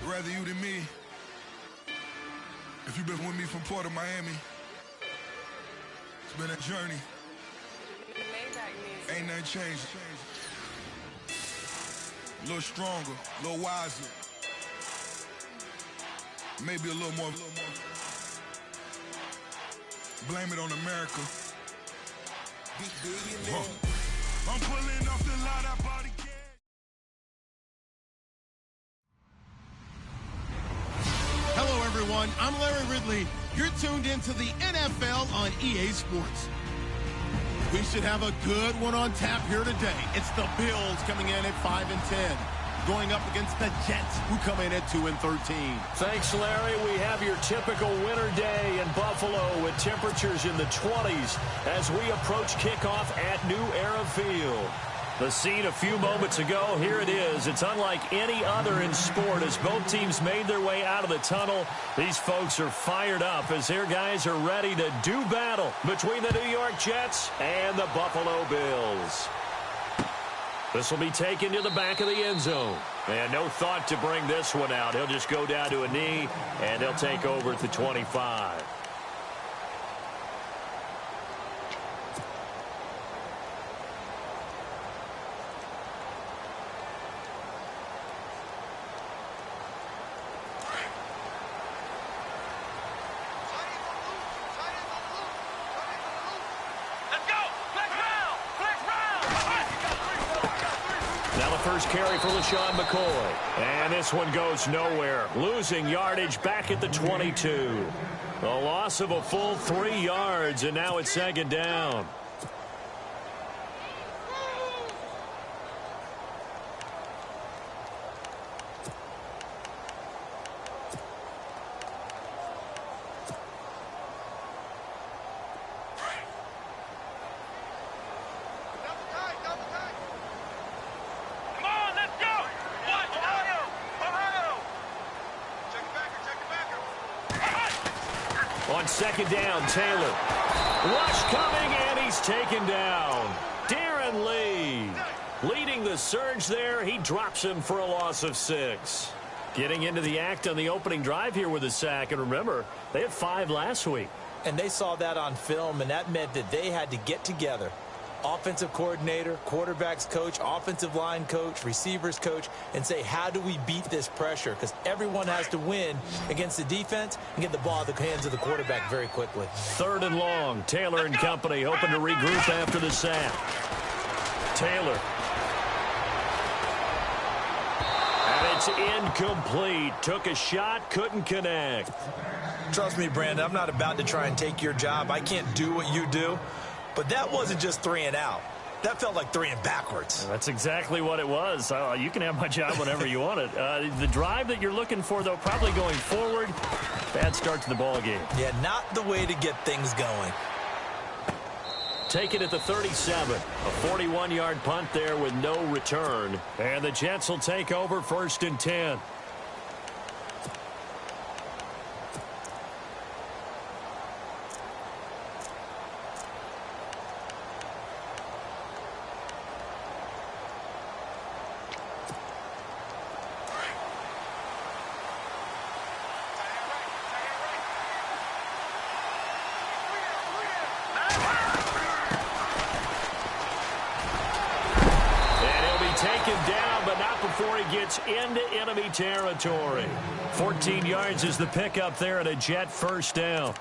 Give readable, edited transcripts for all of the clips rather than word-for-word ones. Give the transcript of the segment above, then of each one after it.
Rather you than me. If you've been with me from Port of Miami, it's been a journey. Ain't nothing changed. A little stronger, a little wiser. Maybe a little more. Blame it on America. I'm pulling off the lot I body can. Hello, everyone. I'm Larry Ridley. You're tuned into the NFL on EA Sports. We should have a good one on tap here today. It's the Bills coming in at 5-10, going up against the Jets, who come in at 2-13. Thanks, Larry. We have your typical winter day in Buffalo with temperatures in the 20s as we approach kickoff at New Era Field. The scene a few moments ago, here it is. It's unlike any other in sport as both teams made their way out of the tunnel. These folks are fired up as their guys are ready to do battle between the New York Jets and the Buffalo Bills. This will be taken to the back of the end zone. And no thought to bring this one out. He'll just go down to a knee, and they'll take over at the 25. First carry for LaShawn McCoy. And this one goes nowhere. Losing yardage back at the 22. A loss of a full 3 yards, and now it's second down. On second down, Taylor. Rush coming, and he's taken down. Darren Lee leading the surge there. He drops him for a loss of 6. Getting into the act on the opening drive here with a sack. And remember, they had 5 last week. And they saw that on film, and that meant that they had to get together. Offensive coordinator, quarterbacks coach, offensive line coach, receivers coach, and say, how do we beat this pressure? Because everyone has to win against the defense and get the ball in the hands of the quarterback very quickly. 3rd and long. Taylor and company hoping to regroup after the sack. Taylor. And it's incomplete. Took a shot, couldn't connect. Trust me, Brandon, I'm not about to try and take your job. I can't do what you do. But that wasn't just 3 and out. That felt like 3 and backwards. That's exactly what it was. You can have my job whenever you want it. The drive that you're looking for, though, probably going forward. Bad start to the ball game. Yeah, not the way to get things going. Take it at the 37. A 41-yard punt there with no return. And the Jets will take over 1st and 10. Gets into enemy territory. 14 yards is the pickup there and a Jet first down.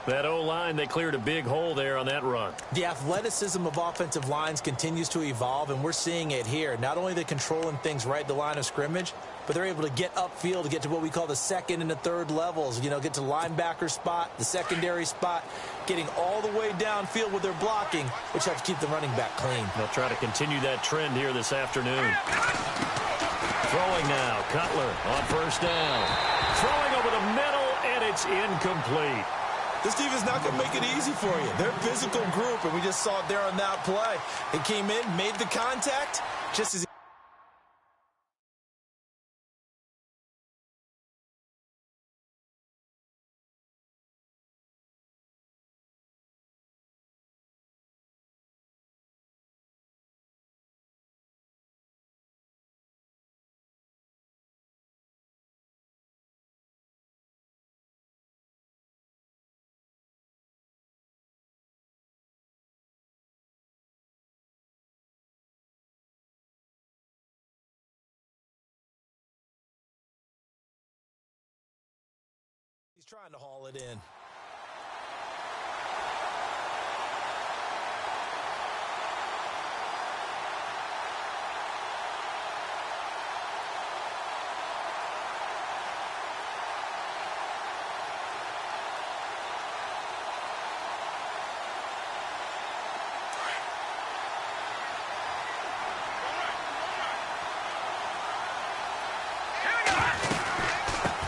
That O-line, they cleared a big hole there on that run. The athleticism of offensive lines continues to evolve, and we're seeing it here. Not only are they controlling things right at the line of scrimmage, but they're able to get upfield to get to what we call the 2nd and the 3rd levels. You know, get to linebacker spot, the secondary spot, getting all the way downfield with their blocking, which helps keep the running back clean. They'll try to continue that trend here this afternoon. Throwing now, Cutler on 1st down. Throwing over the middle, and it's incomplete. This defense is not going to make it easy for you. They're a physical group, and we just saw it there on that play. They came in, made the contact, just as He's trying to haul it in.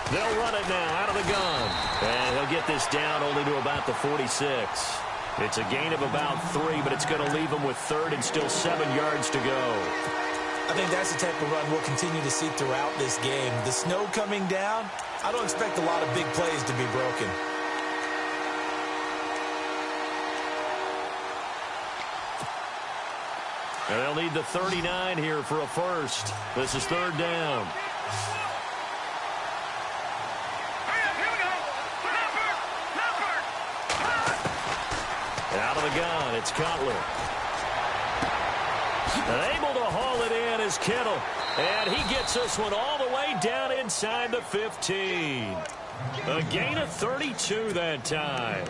They'll run it now out of the gun. And he'll get this down only to about the 46. It's a gain of about 3, but it's going to leave him with 3rd and still 7 yards to go. I think that's the type of run we'll continue to see throughout this game. The snow coming down, I don't expect a lot of big plays to be broken. And they'll need the 39 here for a first. This is 3rd down. Out of the gun, it's Cutler. And able to haul it in is Kittle. And he gets this one all the way down inside the 15. A gain of 32 that time.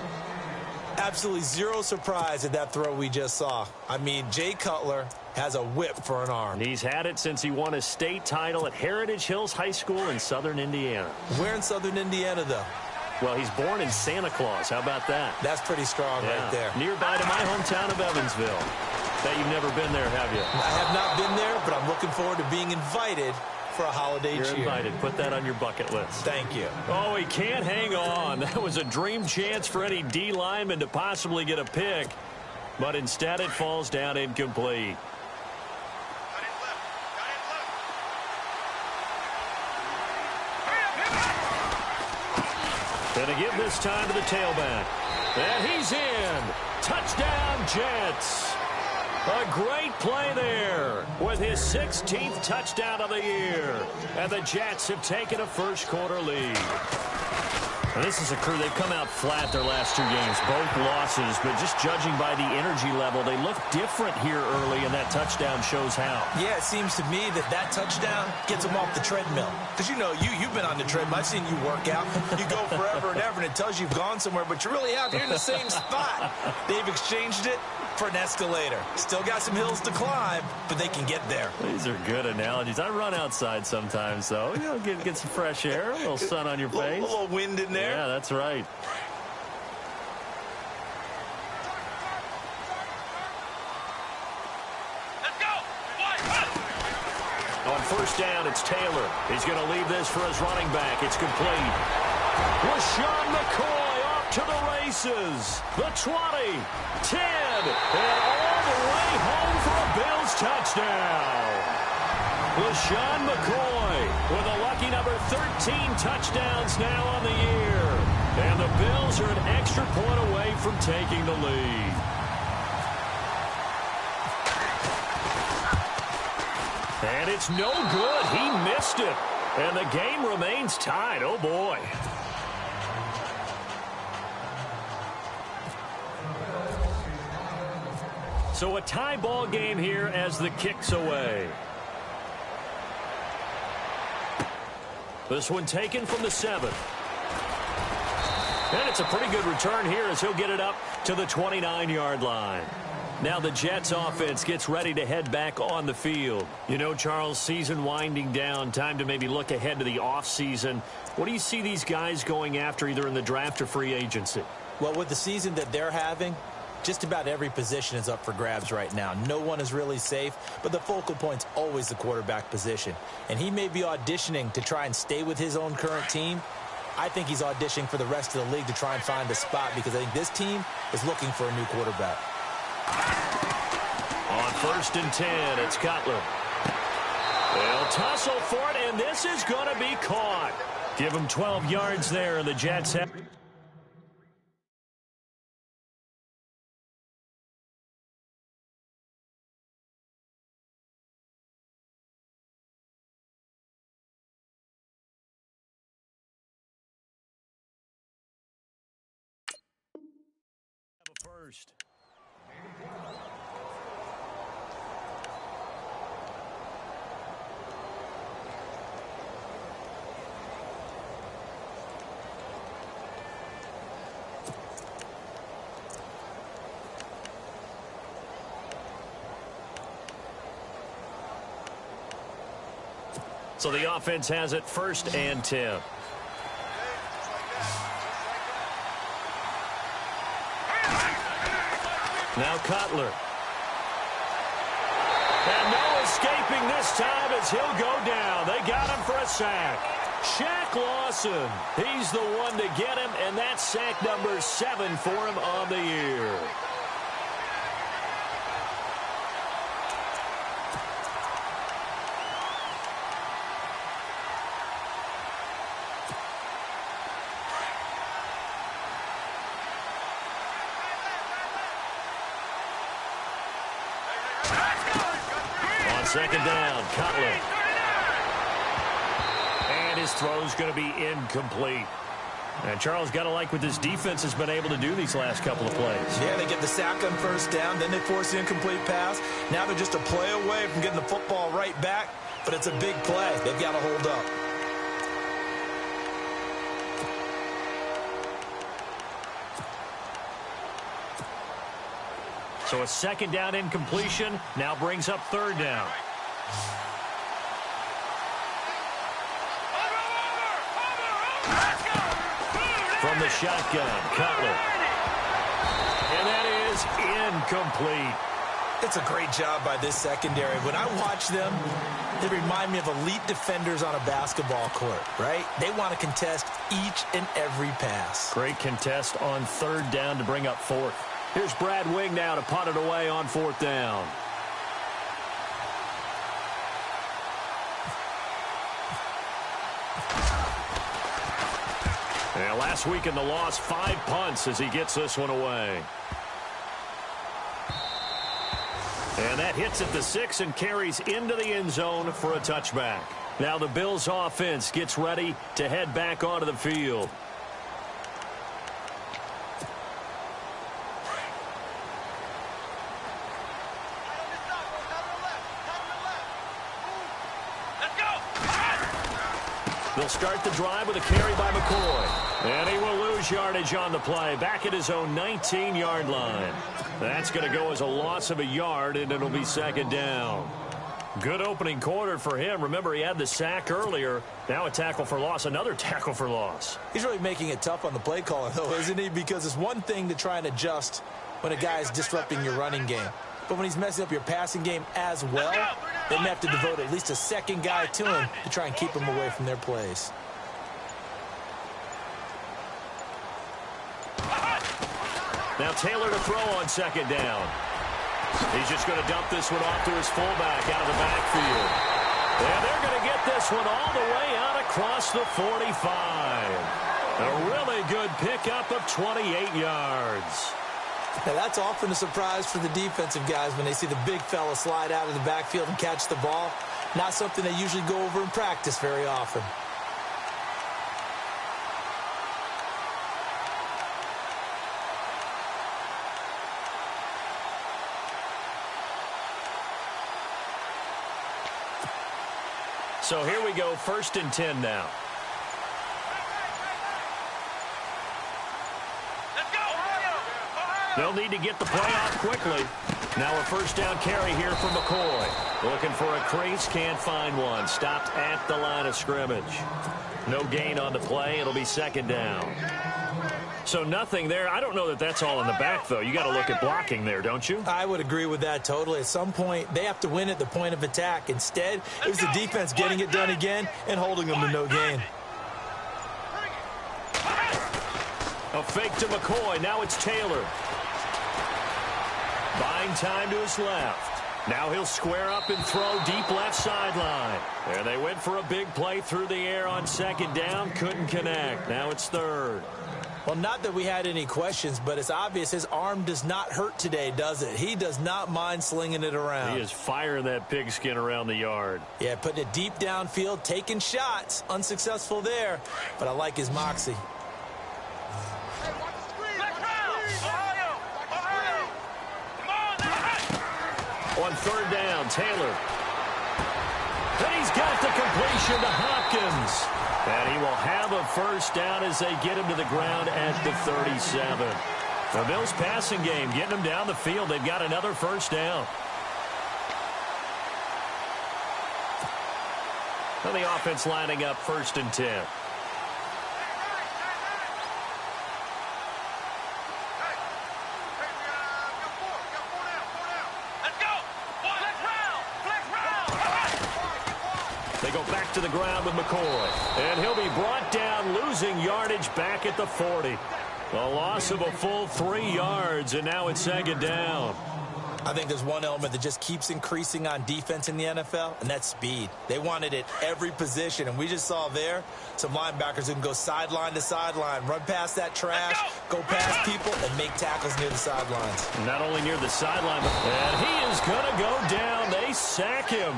Absolutely zero surprise at that throw we just saw. I mean, Jay Cutler has a whip for an arm. And he's had it since he won his state title at Heritage Hills High School in southern Indiana. Where in southern Indiana, though? Well, he's born in Santa Claus. How about that? That's pretty strong right there. Nearby to my hometown of Evansville. Bet you've never been there, have you? I have not been there, but I'm looking forward to being invited for a holiday cheer. You're invited. Put that on your bucket list. Thank you. Oh, he can't hang on. That was a dream chance for any D lineman to possibly get a pick. But instead it falls down incomplete. Going to give this time to the tailback. And he's in. Touchdown, Jets. A great play there with his 16th touchdown of the year. And the Jets have taken a first-quarter lead. And this is a crew. They've come out flat their last 2 games, both losses. But just judging by the energy level, they look different here early, and that touchdown shows how. Yeah, it seems to me that touchdown gets them off the treadmill. Because, you know, you've been on the treadmill. I've seen you work out. You go forever and ever, and it tells you you've gone somewhere, but you're really out here in the same spot. They've exchanged it for an escalator. Still got some hills to climb, but they can get there. These are good analogies. I run outside sometimes, though. You know, get some fresh air, a little sun on your face. A little wind in there. Yeah, that's right. Let's go! On first down, it's Taylor. He's going to leave this for his running back. It's complete. LaShawn McCoy off to the races. The 20, 10, and all the way home for a Bills touchdown. LaShawn McCoy with a lucky number 13 touchdowns now on the year. And the Bills are an extra point away from taking the lead. And it's no good. He missed it. And the game remains tied. Oh, boy. So a tie ball game here as the kick's away. This one taken from the 7. And it's a pretty good return here as he'll get it up to the 29-yard line. Now the Jets offense gets ready to head back on the field. You know, Charles, season winding down, time to maybe look ahead to the offseason. What do you see these guys going after either in the draft or free agency? Well, with the season that they're having, just about every position is up for grabs right now. No one is really safe, but the focal point's always the quarterback position. And he may be auditioning to try and stay with his own current team. I think he's auditioning for the rest of the league to try and find a spot because I think this team is looking for a new quarterback. On first and 10, it's Cutler. They'll tussle for it, and this is going to be caught. Give him 12 yards there, and the Jets have... First. So the offense has it 1st and 10. Now Cutler. And no escaping this time as he'll go down. They got him for a sack. Shaq Lawson, he's the one to get him, and that's sack number 7 for him on the year. On 2nd down, Cutler. And his throw's going to be incomplete. And Charles, got to like what this defense has been able to do these last couple of plays. Yeah, they get the sack on 1st down, then they force the incomplete pass. Now they're just a play away from getting the football right back, but it's a big play. They've got to hold up. So a 2nd down incompletion now brings up 3rd down. From the shotgun, Cutler. And that is incomplete. It's a great job by this secondary. When I watch them, they remind me of elite defenders on a basketball court, right? They want to contest each and every pass. Great contest on 3rd down to bring up 4th. Here's Brad Wing now to punt it away on 4th down. And last week in the loss, 5 punts as he gets this one away. And that hits at the 6 and carries into the end zone for a touchback. Now the Bills offense gets ready to head back onto the field. They'll start the drive with a carry by McCoy. And he will lose yardage on the play. Back at his own 19-yard line. That's going to go as a loss of a yard, and it'll be 2nd down. Good opening quarter for him. Remember, he had the sack earlier. Now a tackle for loss, another tackle for loss. He's really making it tough on the play caller, though, isn't he? Because it's one thing to try and adjust when a guy is disrupting your running game. But when he's messing up your passing game as well, then you have to devote at least a 2nd guy to him to try and keep him away from their plays. Now Taylor to throw on 2nd down. He's just going to dump this one off to his fullback out of the backfield. And they're going to get this one all the way out across the 45. A really good pickup of 28 yards. Now, that's often a surprise for the defensive guys when they see the big fella slide out of the backfield and catch the ball. Not something they usually go over in practice very often. So here we go, 1st and 10 now. They'll need to get the play off quickly. Now a 1st down carry here for McCoy. Looking for a crease, can't find one. Stopped at the line of scrimmage. No gain on the play. It'll be 2nd down. So nothing there. I don't know that that's all in the back, though. You got to look at blocking there, don't you? I would agree with that totally. At some point, they have to win at the point of attack. Instead, it was the defense getting it done again and holding them to no gain. A fake to McCoy. Now it's Taylor. Buying time to his left. Now he'll square up and throw deep left sideline. There they went for a big play through the air on 2nd down. Couldn't connect. Now it's 3rd. Well, not that we had any questions, but it's obvious his arm does not hurt today, does it? He does not mind slinging it around. He is firing that pigskin around the yard. Yeah, putting it deep downfield, taking shots. Unsuccessful there, but I like his moxie. On 3rd down, Taylor. And he's got the completion to Hopkins. And he will have a 1st down as they get him to the ground at the 37. The Bills passing game, getting him down the field. They've got another 1st down. And the offense lining up 1st and 10. They go back to the ground with McCoy. And he'll be brought down, losing yardage back at the 40. A loss of a full 3 yards, and now it's 2nd down. I think there's one element that just keeps increasing on defense in the NFL, and that's speed. They want it at every position, and we just saw there some linebackers who can go sideline to sideline, run past that trash, go past people, and make tackles near the sidelines. Not only near the sideline, and he is going to go down. They sack him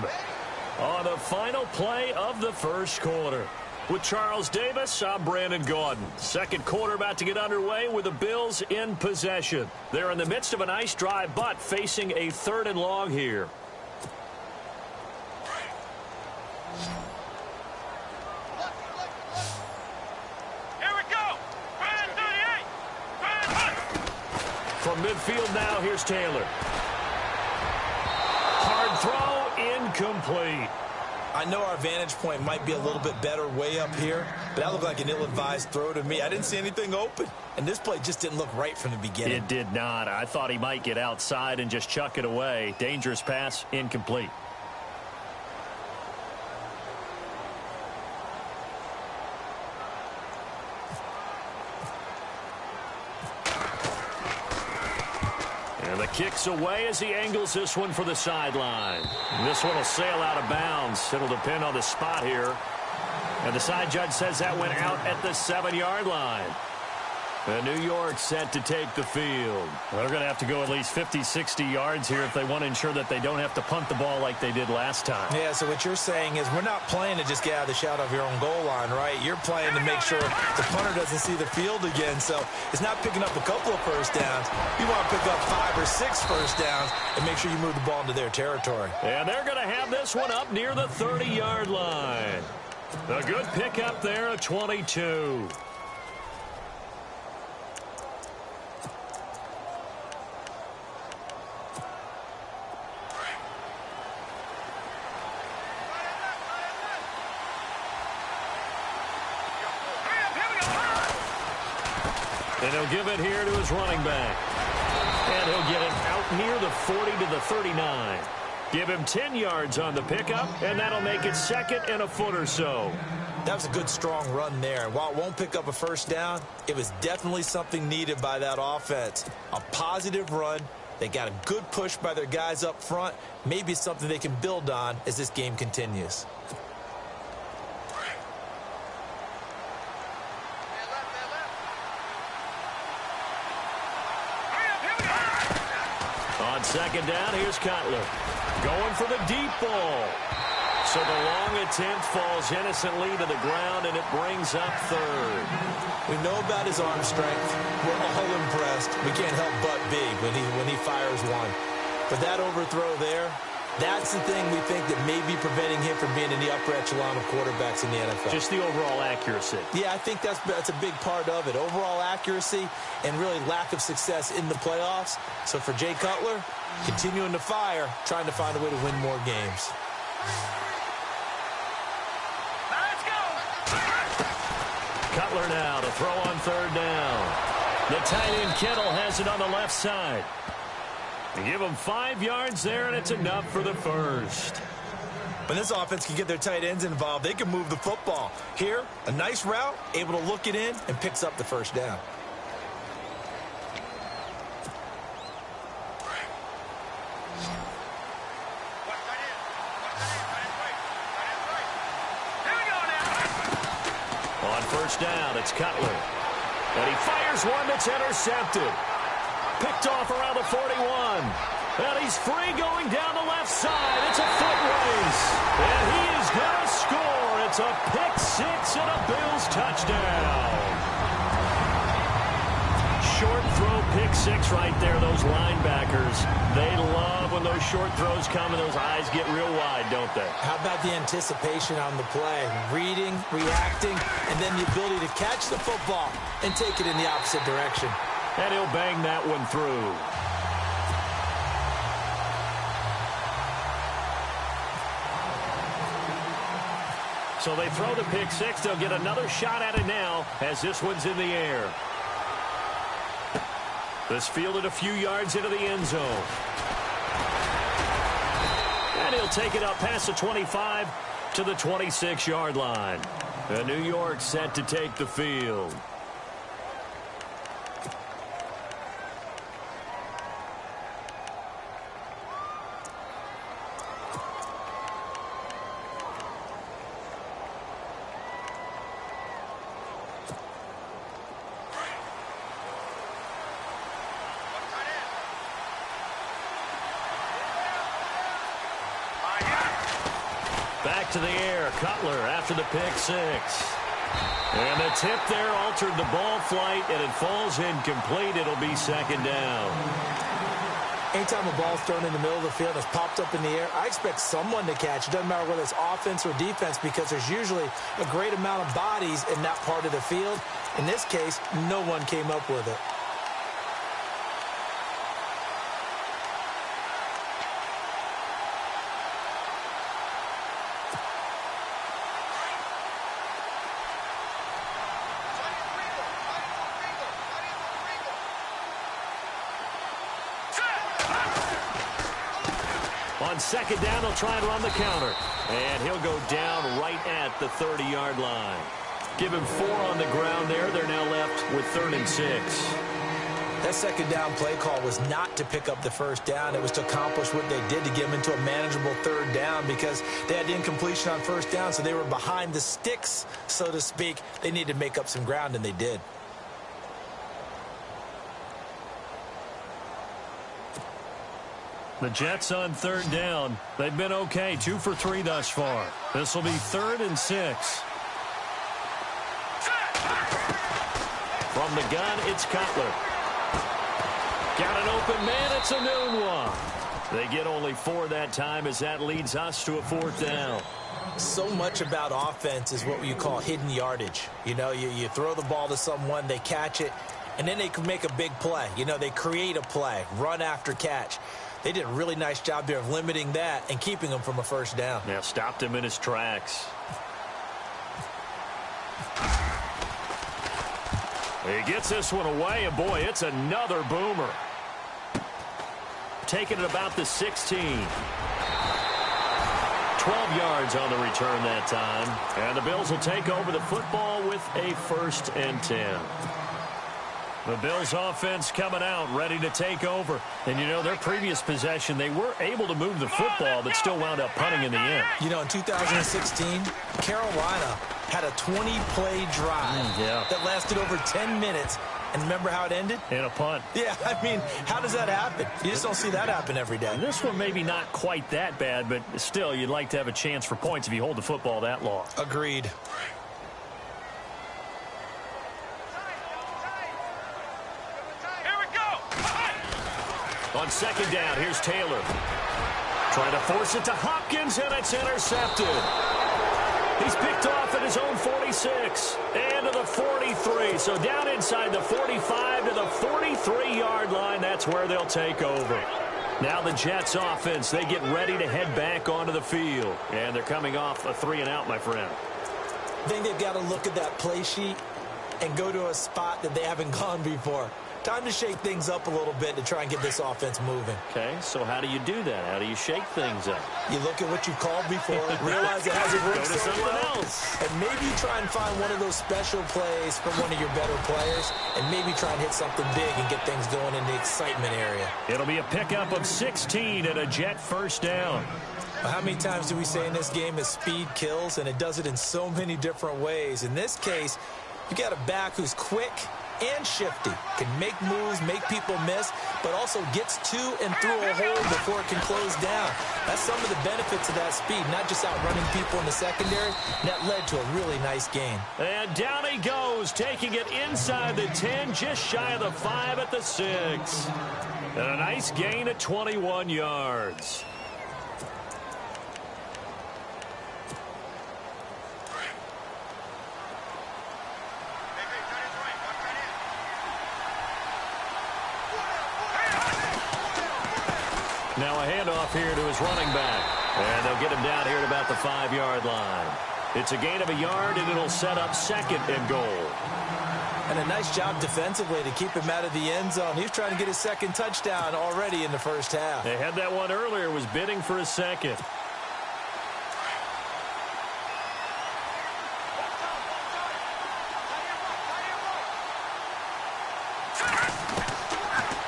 on the final play of the 1st quarter. With Charles Davis, I'm Brandon Gaudin. 2nd quarter about to get underway with the Bills in possession. They're in the midst of a nice drive, but facing a 3rd and long here. Here we go. Brand 38. Brand From midfield now, here's Taylor. Hard throw, incomplete. I know our vantage point might be a little bit better way up here, but that looked like an ill-advised throw to me. I didn't see anything open, and this play just didn't look right from the beginning. It did not. I thought he might get outside and just chuck it away. Dangerous pass, incomplete. And the kick's away as he angles this one for the sideline. This one will sail out of bounds. It'll depend on the spot here. And the side judge says that went out at the 7-yard line. And New York set to take the field. Well, they're going to have to go at least 50, 60 yards here if they want to ensure that they don't have to punt the ball like they did last time. Yeah, so what you're saying is we're not playing to just get out of the shadow of your own goal line, right? You're playing to make sure the punter doesn't see the field again. So it's not picking up a couple of first downs. You want to pick up 5 or 6 first downs and make sure you move the ball into their territory. And they're going to have this one up near the 30-yard line. A good pickup there at 22. And he'll give it here to his running back. And he'll get it out near the 40 to the 39. Give him 10 yards on the pickup, and that'll make it 2nd and a foot or so. That was a good, strong run there. And while it won't pick up a first down, it was definitely something needed by that offense. A positive run. They got a good push by their guys up front. Maybe something they can build on as this game continues. On 2nd down, here's Cutler. Going for the deep ball. So the long attempt falls innocently to the ground, and it brings up 3rd. We know about his arm strength. We're all impressed. We can't help but be when he fires one. But that overthrow there, that's the thing we think that may be preventing him from being in the upper echelon of quarterbacks in the NFL. Just the overall accuracy. Yeah, I think that's a big part of it. Overall accuracy and really lack of success in the playoffs. So for Jay Cutler, continuing to fire, trying to find a way to win more games. Cutler now to throw on 3rd down. The tight end Kittle has it on the left side. They give him 5 yards there, and it's enough for the 1st. When this offense can get their tight ends involved, they can move the football. Here, a nice route, able to look it in, and picks up the 1st down. On 1st down, it's Cutler. And he fires one that's intercepted. Picked off around the 41. And he's free going down the left side. It's a foot race. And he is going to score. It's a pick 6 and a Bills touchdown. Short throw pick 6 right there. Those linebackers, they love when those short throws come and those eyes get real wide, don't they? How about the anticipation on the play? Reading, reacting, and then the ability to catch the football and take it in the opposite direction. And he'll bang that one through. So they throw the pick six. They'll get another shot at it now as this one's in the air. This fielded a few yards into the end zone. And he'll take it up past the 25 to the 26-yard line. And New York set to take the field. Back to the air, Cutler after the pick six. And the tip there altered the ball flight, and it falls incomplete. It'll be second down. Anytime a ball's thrown in the middle of the field and it's popped up in the air, I expect someone to catch. It doesn't matter whether it's offense or defense because there's usually a great amount of bodies in that part of the field. In this case, no one came up with it. On second down, they'll try and run the counter. And he'll go down right at the 30-yard line. Give him 4 on the ground there. They're now left with 3rd and 6. That second down play call was not to pick up the first down. It was to accomplish what they did to get them into a manageable 3rd down because they had incompletion on first down, so they were behind the sticks, so to speak. They needed to make up some ground, and they did. The Jets on 3rd down. They've been okay, 2 for 3 thus far. This will be 3rd and 6. From the gun, it's Cutler. Got an open man, it's a noon one. They get only 4 that time as that leads us to a 4th down. So much about offense is what you call hidden yardage. You know, you throw the ball to someone, they catch it, and then they can make a big play. You know, they create a play, run after catch. They did a really nice job there of limiting that and keeping him from a first down. Yeah, stopped him in his tracks. He gets this one away, and boy, it's another boomer. Taking it about the 16. 12 yards on the return that time. And the Bills will take over the football with a 1st and 10. The Bills offense coming out, ready to take over. And, you know, their previous possession, they were able to move the football, but still wound up punting in the end. You know, in 2016, Carolina had a 20-play drive that lasted over 10 minutes. And remember how it ended? In a punt. Yeah, I mean, how does that happen? You just don't see that happen every day. And this one maybe not quite that bad, but still, you'd like to have a chance for points if you hold the football that long. Agreed. On second down, here's Taylor. Trying to force it to Hopkins, and it's intercepted. He's picked off at his own 46 and to the 43. So down inside the 45 to the 43-yard line. That's where they'll take over. Now the Jets offense, they get ready to head back onto the field. And they're coming off a 3-and-out, my friend. I think they've got to look at that play sheet and go to a spot that they haven't gone before. Time to shake things up a little bit to try and get this offense moving. Okay, so how do you do that? How do you shake things up? You look at what you've called before, realize it hasn't worked Go to so something well, else. and maybe try and find one of those special plays from one of your better players, and maybe try and hit something big and get things going in the excitement area. It'll be a pickup of 16 and a Jet 1st down. Well, how many times do we say in this game that speed kills, and it does it in so many different ways? In this case, you got a back who's quick and shifty, can make moves, make people miss, but also gets to and through a hole before it can close down. That's some of the benefits of that speed, not just outrunning people in the secondary. That led to a really nice game. And down he goes, taking it inside the 10, just shy of the 5 at the 6. And a nice gain at 21 yards. Now a handoff here to his running back. And they'll get him down here at about the 5-yard line. It's a gain of a yard, and it'll set up 2nd and goal. And a nice job defensively to keep him out of the end zone. He was trying to get his 2nd touchdown already in the first half. They had that one earlier, was bidding for a 2nd.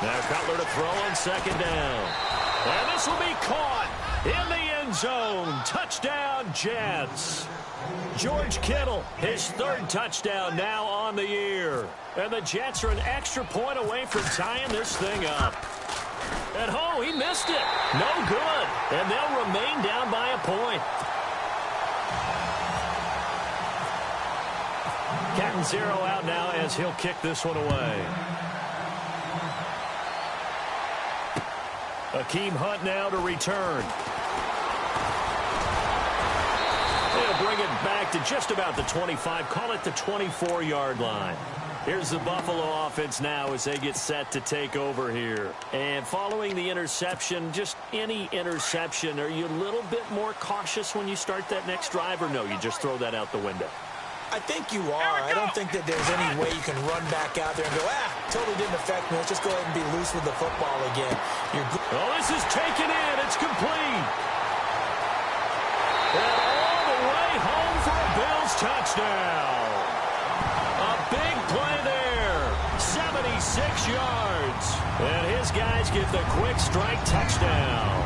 Now Cutler to throw on 2nd down. And this will be caught in the end zone. Touchdown, Jets. George Kittle, his 3rd touchdown now on the year. And the Jets are an extra point away from tying this thing up. And oh, he missed it. No good. And they'll remain down by a point. Cat and 0 out now as he'll kick this one away. Akeem Hunt now to return. They'll bring it back to just about the 25, call it the 24-yard line. Here's the Buffalo offense now as they get set to take over here. And following the interception, just any interception, are you a little bit more cautious when you start that next drive, or no, you just throw that out the window? I think you are. I don't think that there's any way you can run back out there and go, totally didn't affect me. Let's just go ahead and be loose with the football again. Oh, this is taken in. It's complete. And all the way home for a Bills touchdown. A big play there. 76 yards. And his guys get the quick strike touchdown.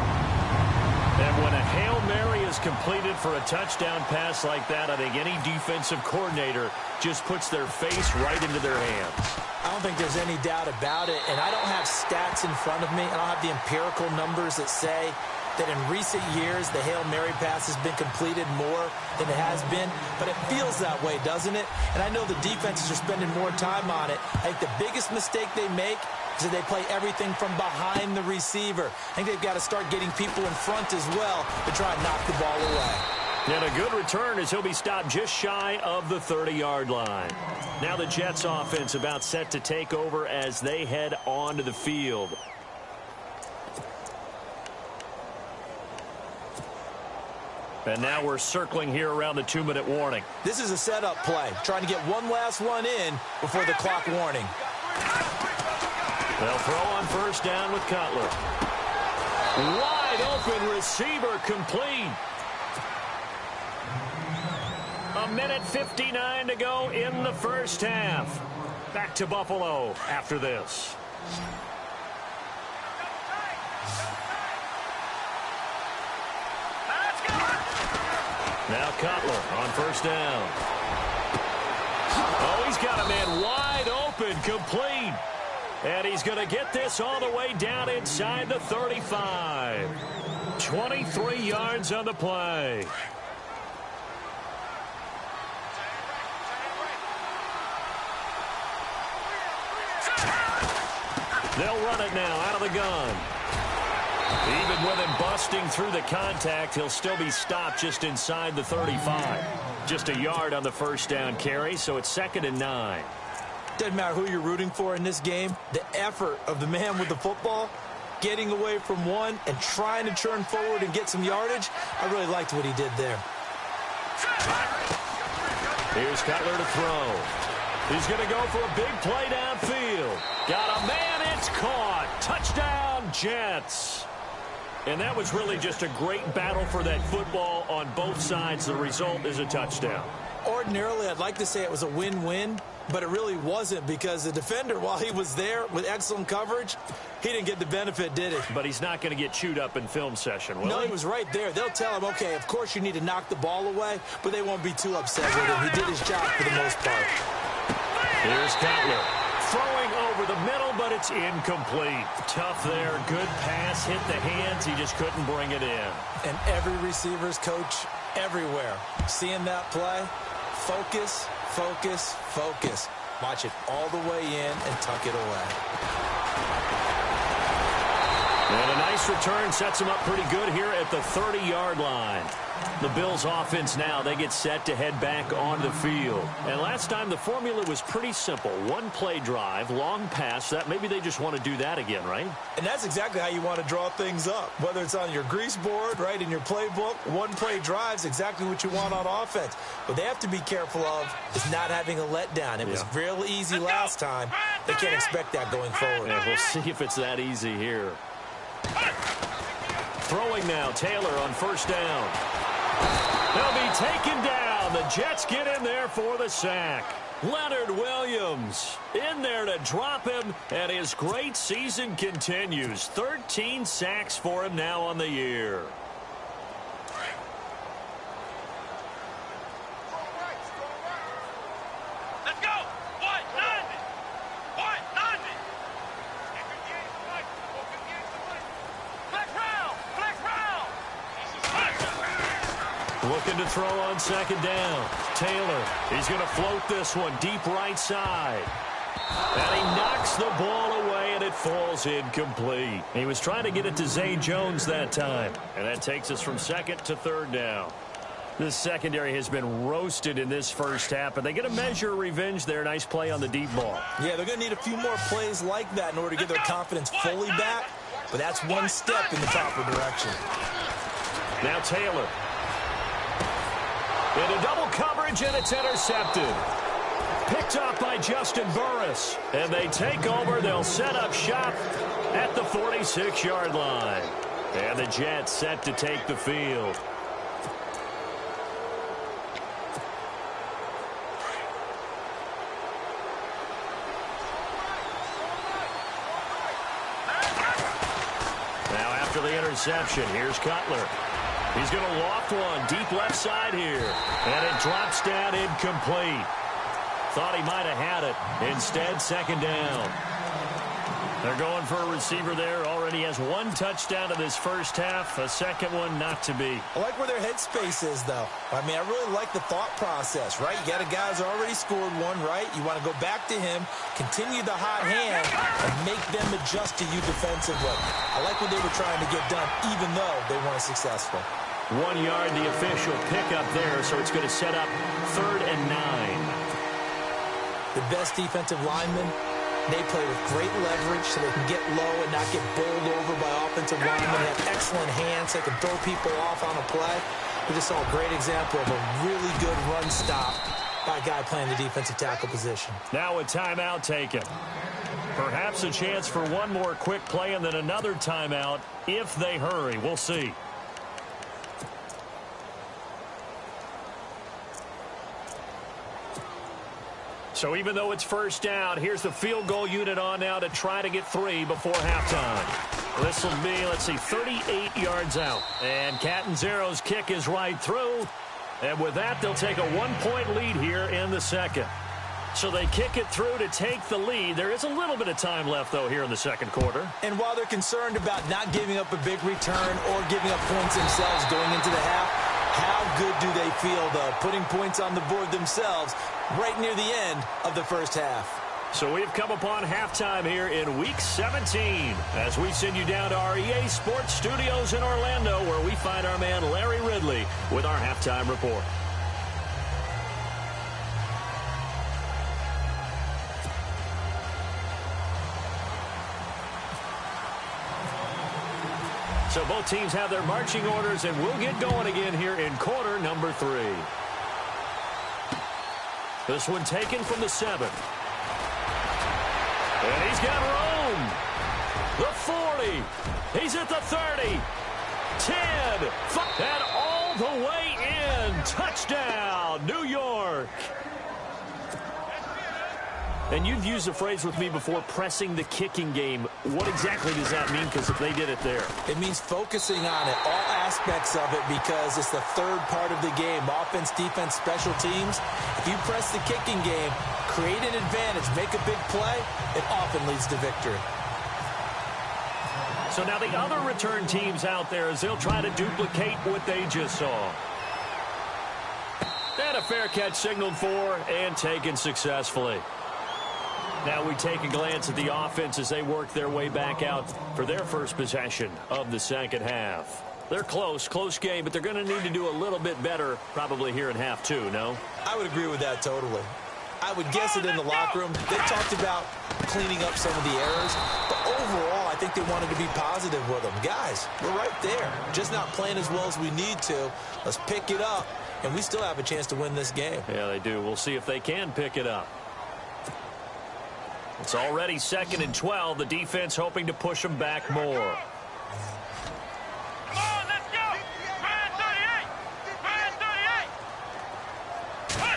And when a Hail Mary is completed for a touchdown pass like that, I think any defensive coordinator just puts their face right into their hands. I don't think there's any doubt about it, and I don't have stats in front of me. I don't have the empirical numbers that say that in recent years the Hail Mary pass has been completed more than it has been, but it feels that way, doesn't it? And I know the defenses are spending more time on it. I think the biggest mistake they make is that they play everything from behind the receiver. I think they've got to start getting people in front as well to try and knock the ball away. And a good return as he'll be stopped just shy of the 30-yard line. Now the Jets offense about set to take over as they head onto the field. And now we're circling here around the 2-minute warning. This is a setup play, trying to get one last one in before the clock warning. They'll throw on 1st down with Cutler. Wide open receiver complete. 1:59 to go in the first half. Back to Buffalo after this. Now Cutler on 1st down. Oh, he's got a man wide open, complete. And he's going to get this all the way down inside the 35. 23 yards on the play. They'll run it now out of the gun. Even with him busting through the contact, he'll still be stopped just inside the 35. Just a yard on the 1st down carry, so it's 2nd and 9. Doesn't matter who you're rooting for in this game. The effort of the man with the football, getting away from one and trying to turn forward and get some yardage, I really liked what he did there. Here's Cutler to throw. He's going to go for a big play downfield. Got a man, it's caught. Touchdown, Jets. And that was really just a great battle for that football on both sides. The result is a touchdown. Ordinarily, I'd like to say it was a win-win, but it really wasn't because the defender, while he was there with excellent coverage, he didn't get the benefit, did he? But he's not going to get chewed up in film session, will he? No, he was right there. They'll tell him, okay, of course you need to knock the ball away, but they won't be too upset with him. He did his job for the most part. Here's Cutler. Throwing over the middle, but it's incomplete. Tough there. Good pass. Hit the hands. He just couldn't bring it in. And every receiver's coach everywhere, seeing that play, focus, focus, focus. Watch it all the way in and tuck it away. And a nice return sets them up pretty good here at the 30-yard line. The Bills offense now, they get set to head back on the field. And last time the formula was pretty simple. One play drive, long pass. That maybe they just want to do that again, right? And that's exactly how you want to draw things up. Whether it's on your grease board, right, in your playbook, one play drive is exactly what you want on offense. What they have to be careful of is not having a letdown. It was real easy last time. They can't expect that going forward. Yeah, we'll see if it's that easy here. Throwing now, Taylor on first down. They'll be taken down. The Jets get in there for the sack. Leonard Williams in there to drop him, and his great season continues. 13 sacks for him now on the year. Let's go. 190. 190. Flex round. Flex round. Looking to throw on second down. Taylor, he's going to float this one deep right side. And he knocks the ball away, and it falls incomplete. He was trying to get it to Zay Jones that time. And that takes us from second to third down. This secondary has been roasted in this first half, but they get a measure of revenge there. Nice play on the deep ball. Yeah, they're going to need a few more plays like that in order to get their confidence fully back. But that's one step in the proper direction. Now Taylor. Into double coverage, and it's intercepted. Picked up by Justin Burris. And they take over. They'll set up shop at the 46-yard line. And the Jets set to take the field. Now after the interception, here's Cutler. He's going to loft one deep left side here. And it drops down incomplete. Thought he might have had it. Instead, second down. They're going for a receiver there. Already has one touchdown in this first half. A second one not to be. I like where their headspace is, though. I mean, I really like the thought process, right? You got a guy who's already scored one, right? You want to go back to him, continue the hot hand, and make them adjust to you defensively. I like what they were trying to get done, even though they weren't successful. 1 yard, the official pickup there, so it's going to set up 3rd and 9. The best defensive linemen, they play with great leverage so they can get low and not get bowled over by offensive linemen. They have excellent hands. They can throw people off on a play. We just saw a great example of a really good run stop by a guy playing the defensive tackle position. Now a timeout taken. Perhaps a chance for one more quick play and then another timeout if they hurry. We'll see. So even though it's first down, here's the field goal unit on now to try to get 3 before halftime. This will be, let's see, 38 yards out. And Catanzaro's kick is right through. And with that, they'll take a 1-point lead here in the second. So they kick it through to take the lead. There is a little bit of time left, though, here in the second quarter. And while they're concerned about not giving up a big return or giving up points themselves going into the half, how good do they feel, though, putting points on the board themselves right near the end of the first half? So we've come upon halftime here in Week 17 as we send you down to our EA Sports Studios in Orlando, where we find our man Larry Ridley with our halftime report. So both teams have their marching orders, and we'll get going again here in quarter number 3. This one taken from the 7. And he's got room. The 40. He's at the 30. 10. And all the way in. Touchdown, New York. And you've used the phrase with me before, pressing the kicking game. What exactly does that mean? Because they did it there. It means focusing on it, all aspects of it, because it's the third part of the game. Offense, defense, special teams. If you press the kicking game, create an advantage, make a big play, it often leads to victory. So now the other return teams out there, as they'll try to duplicate what they just saw. And a fair catch signaled for and taken successfully. Now we take a glance at the offense as they work their way back out for their first possession of the second half. They're close game, but they're going to need to do a little bit better probably here in half two, no? I would agree with that totally. I would guess it in the locker room. They talked about cleaning up some of the errors, but overall, I think they wanted to be positive with them. Guys, we're right there. Just not playing as well as we need to. Let's pick it up, and we still have a chance to win this game. Yeah, they do. We'll see if they can pick it up. It's already 2nd and 12. The defense hoping to push them back more. Come on, let's go! Man 38! Man 38!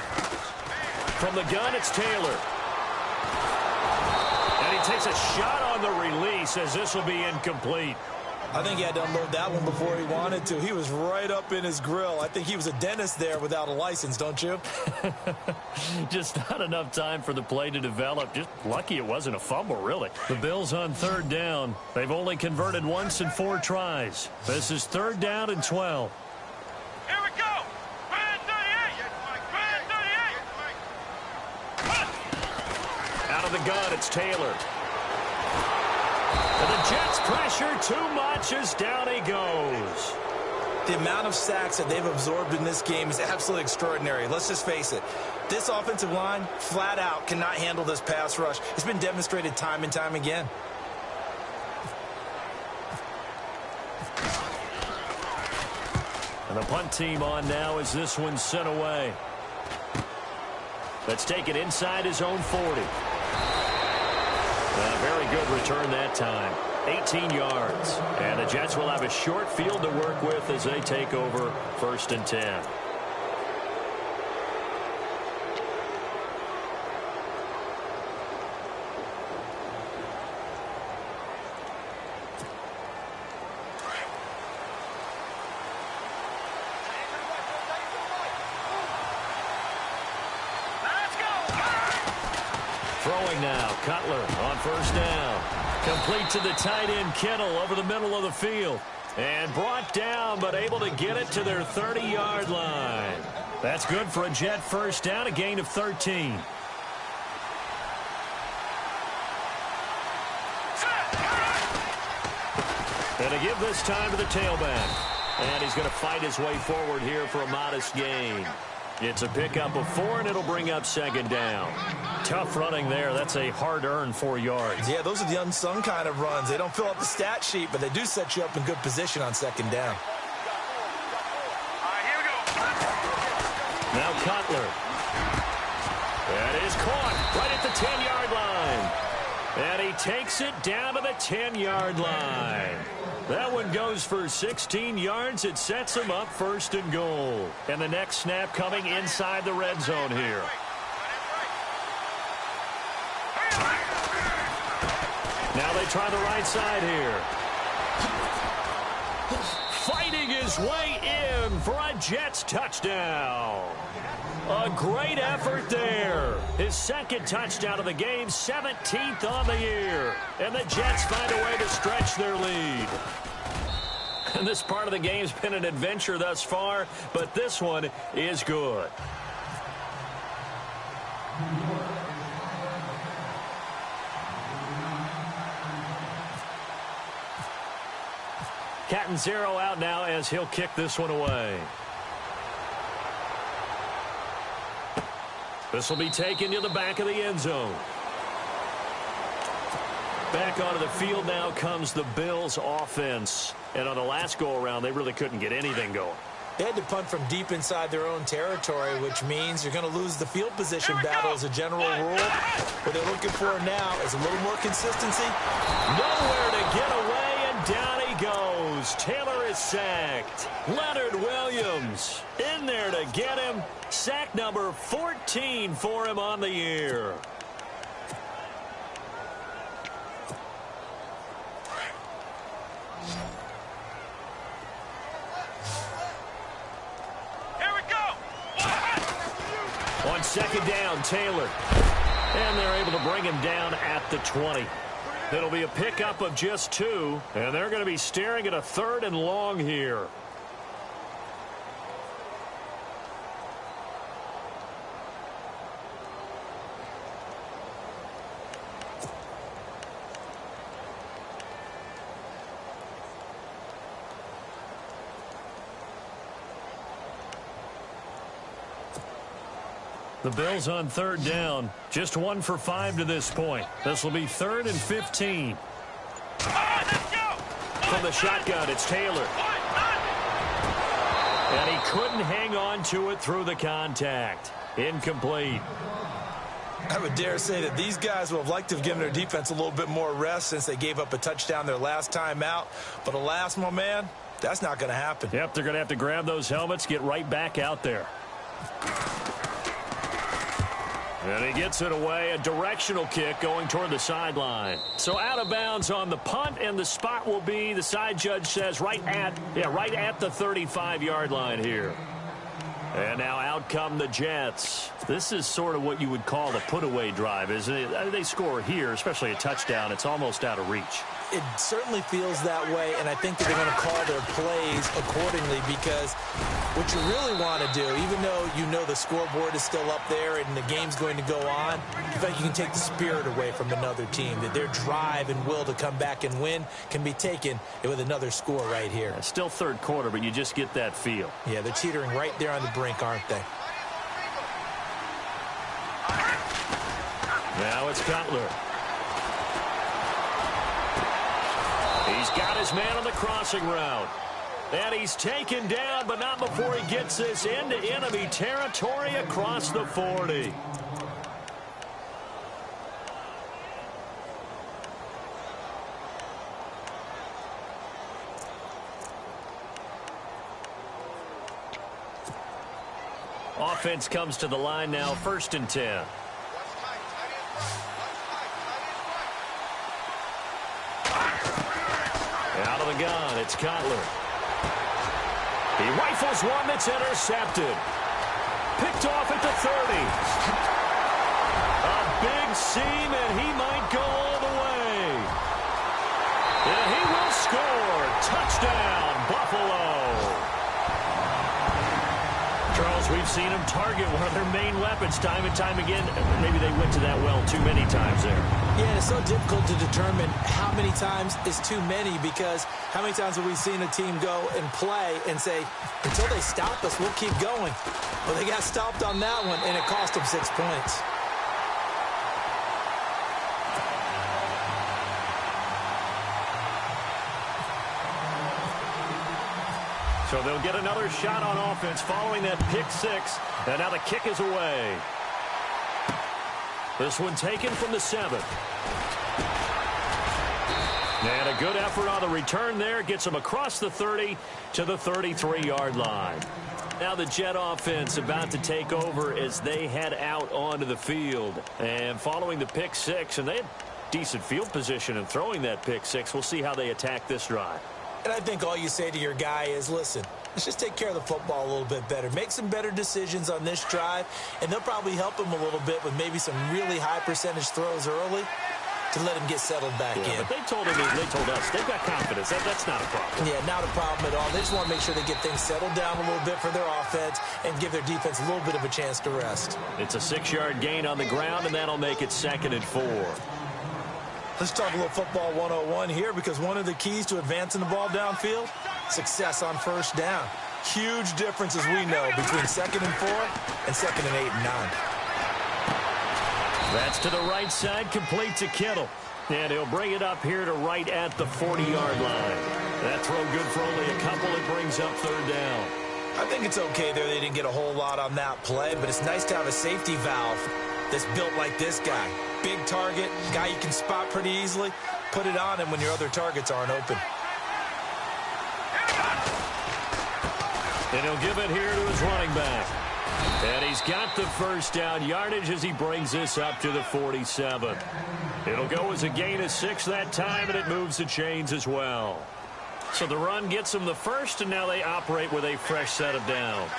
From the gun, it's Taylor. And he takes a shot on the release as this will be incomplete. I think he had to unload that one before he wanted to. He was right up in his grill. I think he was a dentist there without a license, don't you? Just not enough time for the play to develop. Just lucky it wasn't a fumble, really. The Bills on 3rd down. They've only converted once in 4 tries. This is 3rd down and 12. Here we go! Man 38! Man 38! Out of the gun, it's Taylor. And the Jets pressure too much as down he goes. The amount of sacks that they've absorbed in this game is absolutely extraordinary. Let's just face it. This offensive line, flat out, cannot handle this pass rush. It's been demonstrated time and time again. And the punt team on now as this one's sent away. Let's take it inside his own 40. A very good return that time. 18 yards. And the Jets will have a short field to work with as they take over 1st and 10. Throwing now, Cutler on 1st down. Complete to the tight end, Kittle, over the middle of the field. And brought down, but able to get it to their 30-yard line. That's good for a Jet 1st down, a gain of 13. And to give this time to the tailback. And he's going to fight his way forward here for a modest gain. It's a pickup of 4, and it'll bring up 2nd down. Tough running there. That's a hard-earned 4 yards. Yeah, those are the unsung kind of runs. They don't fill up the stat sheet, but they do set you up in good position on 2nd down. All right, here we go. Now Cutler. That is caught right at the 10-yard line. And he takes it down to the 10-yard line. That one goes for 16 yards. It sets him up 1st and goal. And the next snap coming inside the red zone here. Now they try the right side here. Fighting his way in for a Jets touchdown. A great effort there. His 2nd touchdown of the game, 17th on the year. And the Jets find a way to stretch their lead. And this part of the game's been an adventure thus far, but this one is good. Catanzaro out now as he'll kick this one away. This will be taken to the back of the end zone. Back onto the field now comes the Bills offense. And on the last go-around, they really couldn't get anything going. They had to punt from deep inside their own territory, which means you're going to lose the field position battle as a general rule. What they're looking for now is a little more consistency. Nowhere to get away, and down he goes. Taylor is sacked. Leonard Williams in there to get him. Sack number 14 for him on the year. On 2nd down, Taylor. And they're able to bring him down at the 20. It'll be a pickup of just 2, and they're going to be staring at a 3rd and long here. The Bills on third down. Just 1 for 5 to this point. This will be 3rd and 15. From the shotgun, it's Taylor. And he couldn't hang on to it through the contact. Incomplete. I would dare say that these guys would have liked to have given their defense a little bit more rest since they gave up a touchdown their last time out. But alas, my man, that's not going to happen. Yep, they're going to have to grab those helmets, get right back out there. And he gets it away, a directional kick going toward the sideline. So out of bounds on the punt, and the spot will be, the side judge says, right at the 35-yard line here. And now out come the Jets. This is sort of what you would call the put-away drive, isn't it? They score here, especially a touchdown. It's almost out of reach. It certainly feels that way, and I think that they're going to call their plays accordingly, because what you really want to do, even though you know the scoreboard is still up there and the game's going to go on, you feel like you can take the spirit away from another team, that their drive and will to come back and win can be taken with another score right here. It's still third quarter, but you just get that feel. Yeah, they're teetering right there on the brink, aren't they? Now it's Cutler. He's got his man on the crossing route. And he's taken down, but not before he gets this into enemy territory across the 40. Offense comes to the line now, 1st and 10. Out of the gun, it's Cutler. He rifles one that's intercepted. Picked off at the 30. A big seam, and he might go all the way. And he will score. Touchdown, Buffalo. Charles, we've seen him target one of their main weapons time and time again. Maybe they went to that well too many times there. Yeah, it's so difficult to determine how many times is too many, because how many times have we seen a team go and play and say, until they stop us, we'll keep going. Well, they got stopped on that one, and it cost them 6 points. So they'll get another shot on offense following that pick 6. And now the kick is away. This one taken from the 7. And a good effort on the return there. Gets him across the 30 to the 33-yard line. Now the Jet offense about to take over as they head out onto the field. And following the pick 6, and they had decent field position in throwing that pick 6. We'll see how they attack this drive. And I think all you say to your guy is, listen, let's just take care of the football a little bit better. Make some better decisions on this drive, and they'll probably help him a little bit with maybe some really high percentage throws early to let him get settled back in. But they told us, they've got confidence. That's not a problem. Yeah, not a problem at all. They just want to make sure they get things settled down a little bit for their offense and give their defense a little bit of a chance to rest. It's a 6-yard gain on the ground, and that'll make it 2nd and 4. Let's talk a little football 101 here, because one of the keys to advancing the ball downfield, success on 1st down. Huge difference, as we know, between 2nd and 4 and 2nd and 8 and 9. That's to the right side, complete to Kittle. And he'll bring it up here to right at the 40-yard line. That throw good for only a couple. It brings up 3rd down. I think it's okay there. They didn't get a whole lot on that play, but it's nice to have a safety valve that's built like this guy. Big target, guy you can spot pretty easily. Put it on him when your other targets aren't open. And he'll give it here to his running back. And he's got the 1st down yardage as he brings this up to the 47. It'll go as a gain of 6 that time, and it moves the chains as well. So the run gets them the 1st, and now they operate with a fresh set of downs.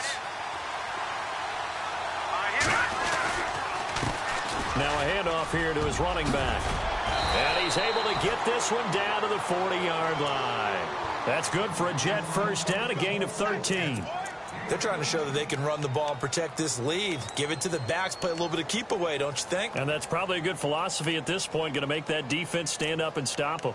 Now a handoff here to his running back. And he's able to get this one down to the 40-yard line. That's good for a Jet 1st down, a gain of 13. They're trying to show that they can run the ball and protect this lead. Give it to the backs, play a little bit of keep away, don't you think? And that's probably a good philosophy at this point, going to make that defense stand up and stop them.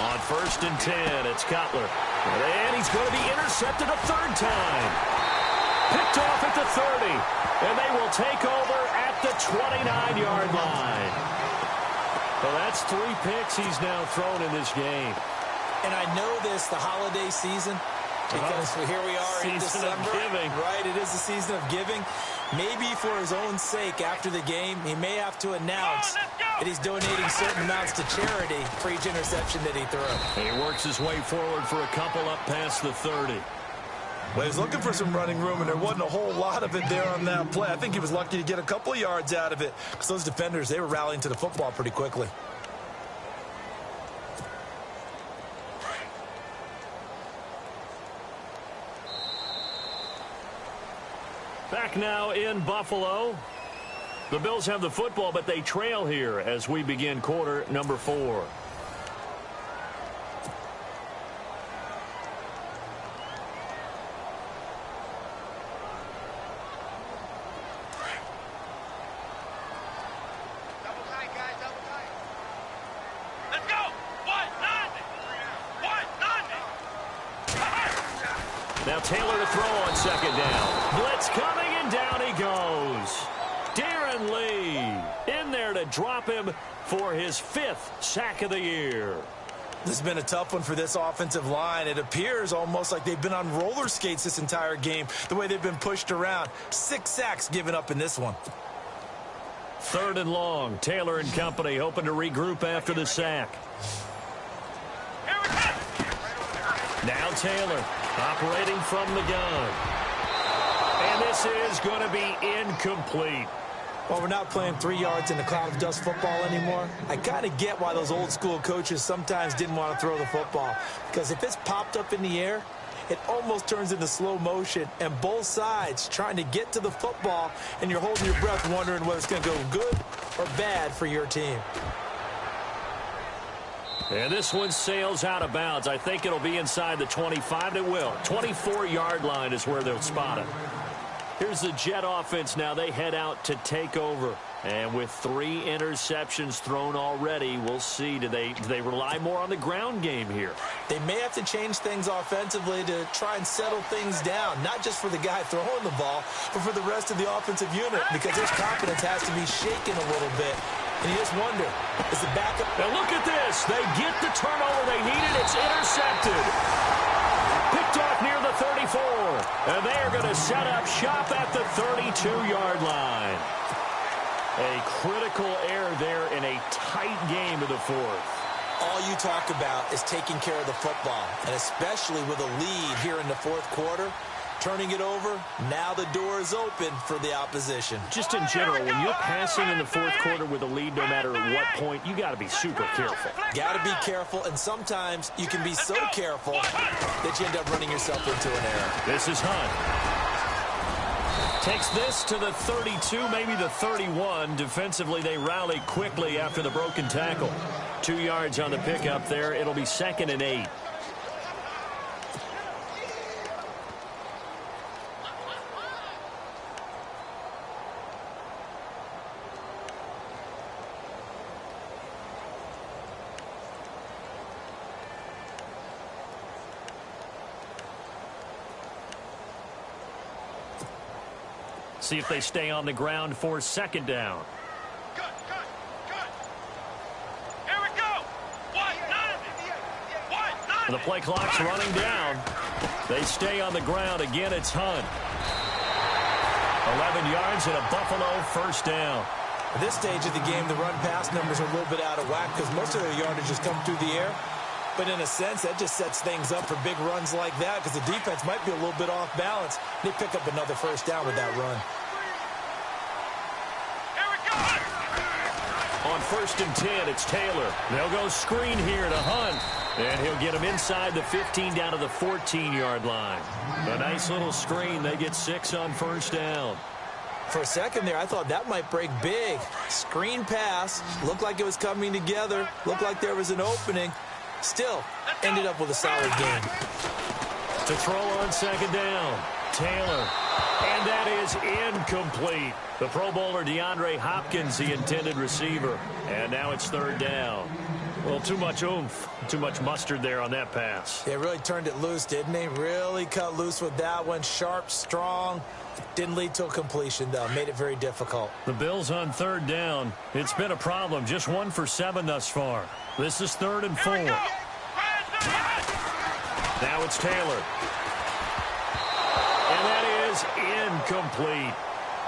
On 1st and 10, it's Cutler. And he's going to be intercepted a third time. Picked off at the 30. And they will take over at the 29-yard line. Well, that's 3 picks he's now thrown in this game. And I know this, the holiday season, because here we are in December. Season of giving. Right, it is the season of giving. Maybe for his own sake, after the game, he may have to announce that he's donating certain amounts to charity for each interception that he threw. He works his way forward for a couple up past the 30. Well, he was looking for some running room, and there wasn't a whole lot of it there on that play. I think he was lucky to get a couple of yards out of it. Because those defenders, they were rallying to the football pretty quickly. Back now in Buffalo. The Bills have the football, but they trail here as we begin quarter number 4. Now Taylor to throw on 2nd down. Blitz coming, and down he goes. Darren Lee in there to drop him for his 5th sack of the year. This has been a tough one for this offensive line. It appears almost like they've been on roller skates this entire game, the way they've been pushed around. 6 sacks given up in this one. 3rd and long. Taylor and company hoping to regroup after the sack. Now Taylor operating from the gun. And this is going to be incomplete. Well, we're not playing 3 yards in a cloud of dust football anymore. I kind of get why those old school coaches sometimes didn't want to throw the football. Because if it's popped up in the air, it almost turns into slow motion. And both sides trying to get to the football, and you're holding your breath wondering whether it's going to go good or bad for your team. And this one sails out of bounds. I think it'll be inside the 25. It will. 24-yard line is where they'll spot it. Here's the Jet offense now. They head out to take over. And with 3 interceptions thrown already, we'll see. Do they rely more on the ground game here? They may have to change things offensively to try and settle things down, not just for the guy throwing the ball, but for the rest of the offensive unit, because his confidence has to be shaken a little bit. And you just wonder, is the backup... Now look at this. They get the turnover they needed. It's intercepted. Picked off near the 34. And they are going to set up shop at the 32-yard line. A critical error there in a tight game of the 4th. All you talk about is taking care of the football, and especially with a lead here in the 4th quarter. Turning it over, now the door is open for the opposition. Just in general, when you're passing in the 4th quarter with a lead, no matter what point, you got to be super careful. Got to be careful, and sometimes you can be so careful that you end up running yourself into an error. This is Hunt. Takes this to the 32, maybe the 31. Defensively, they rally quickly after the broken tackle. 2 yards on the pickup there. It'll be 2nd and 8. See if they stay on the ground for 2nd down. Cut. Here we go. 1-9. The play clock's running down. They stay on the ground. Again, it's Hunt. 11 yards and a Buffalo 1st down. At this stage of the game, the run-pass numbers are a little bit out of whack because most of their yardage has come through the air. But in a sense, that just sets things up for big runs like that because the defense might be a little bit off balance. They pick up another 1st down with that run. On 1st and 10, it's Taylor. They'll go screen here to Hunt. And he'll get him inside the 15 down to the 14-yard line. A nice little screen. They get 6 on 1st down. For a second there, I thought that might break big. Screen pass. Looked like it was coming together. Looked like there was an opening. Still, ended up with a solid game. To throw on 2nd down. Taylor And that is incomplete. The Pro Bowler DeAndre Hopkins, the intended receiver. And now it's third down. Well, too much oomph, too much mustard there on that pass. They really turned it loose, didn't he? Really cut loose with that one. Sharp, strong. Didn't lead to a completion, though. Made it very difficult. The Bills on third down. It's been a problem. Just 1 for 7 thus far. This is 3rd and 4. Now it's Taylor. And that is incomplete.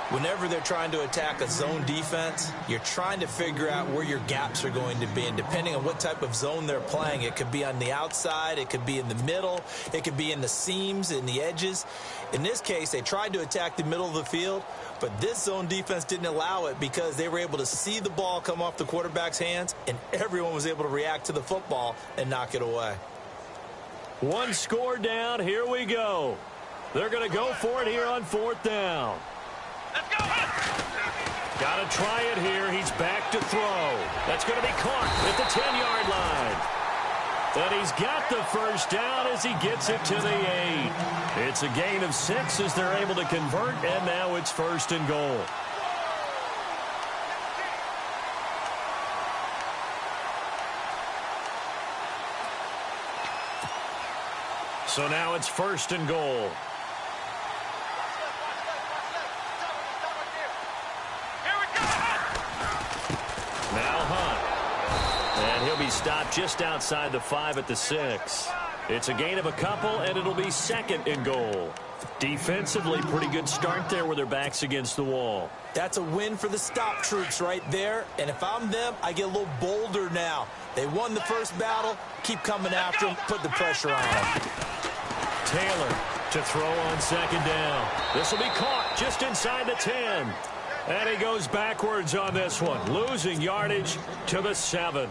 Whenever they're trying to attack a zone defense, you're trying to figure out where your gaps are going to be. And depending on what type of zone they're playing, it could be on the outside, it could be in the middle, it could be in the seams, in the edges. In this case, they tried to attack the middle of the field, but this zone defense didn't allow it because they were able to see the ball come off the quarterback's hands, and everyone was able to react to the football and knock it away. 1 score down. Here we go. They're going to go for it here on 4th down. Let's go. Got to try it here. He's back to throw. That's going to be caught at the 10-yard line. And he's got the first down as he gets it to the 8. It's a gain of 6 as they're able to convert, and now it's 1st and goal. So now it's 1st and goal. Now Hunt. And he'll be stopped just outside the 5 at the 6. It's a gain of a couple, and it'll be 2nd and goal. Defensively, pretty good start there with their backs against the wall. That's a win for the stop troops right there. And if I'm them, I get a little bolder now. They won the first battle. Keep coming after them. Put the pressure on them. Taylor to throw on 2nd down. This will be caught just inside the 10. And he goes backwards on this one, losing yardage to the 7.